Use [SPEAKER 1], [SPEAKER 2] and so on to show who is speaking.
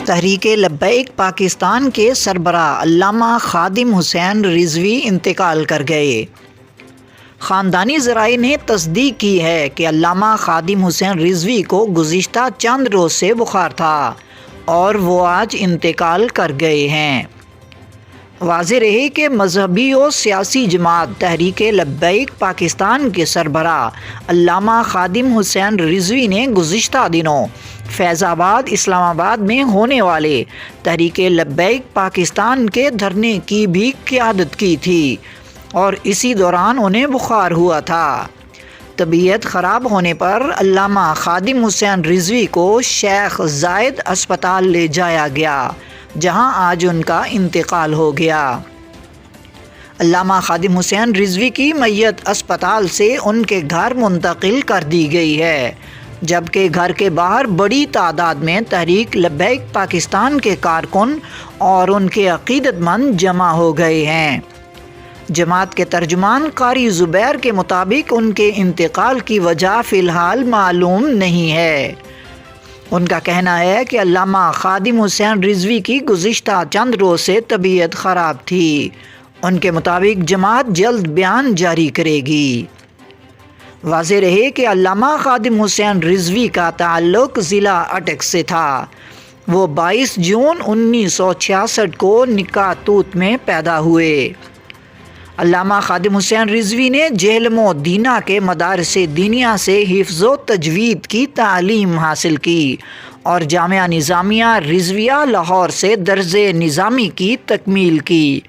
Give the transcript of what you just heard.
[SPEAKER 1] تحریک لبیک پاکستان کے سربراہ علامہ خادم حسین رضوی انتقال کر گئے۔ خاندانی ذرائع نے تصدیق کی ہے کہ علامہ خادم حسین رضوی کو گزشتہ چند روز سے بخار تھا اور وہ آج انتقال کر گئے ہیں۔ واضح رہے کہ مذہبی و سیاسی جماعت تحریک لبیک پاکستان کے سربراہ علامہ خادم حسین رضوی نے گزشتہ دنوں فیض آباد اسلام آباد میں ہونے والے تحریک لبیک پاکستان کے دھرنے کی بھی قیادت کی تھی اور اسی دوران انہیں بخار ہوا تھا۔ طبیعت خراب ہونے پر علامہ خادم حسین رضوی کو شیخ زاید اسپتال لے جایا گیا، جہاں آج ان کا انتقال ہو گیا۔ علامہ خادم حسین رضوی کی میت اسپتال سے ان کے گھر منتقل کر دی گئی ہے، جبکہ گھر کے باہر بڑی تعداد میں تحریک لبیک پاکستان کے کارکن اور ان کے عقیدت مند جمع ہو گئے ہیں۔ جماعت کے ترجمان قاری زبیر کے مطابق ان کے انتقال کی وجہ فی الحال معلوم نہیں ہے۔ ان کا کہنا ہے کہ علامہ خادم حسین رضوی کی گزشتہ چند روز سے طبیعت خراب تھی۔ ان کے مطابق جماعت جلد بیان جاری کرے گی۔ واضح رہے کہ علامہ خادم حسین رضوی کا تعلق ضلع اٹک سے تھا۔ وہ 22 جون 1966 کو نکاتوت میں پیدا ہوئے۔ علامہ خادم حسین رضوی نے جہلم و دینا کے مدارس دینیہ سے حفظ و تجوید کی تعلیم حاصل کی اور جامعہ نظامیہ رضویہ لاہور سے درجہ نظامی کی تکمیل کی۔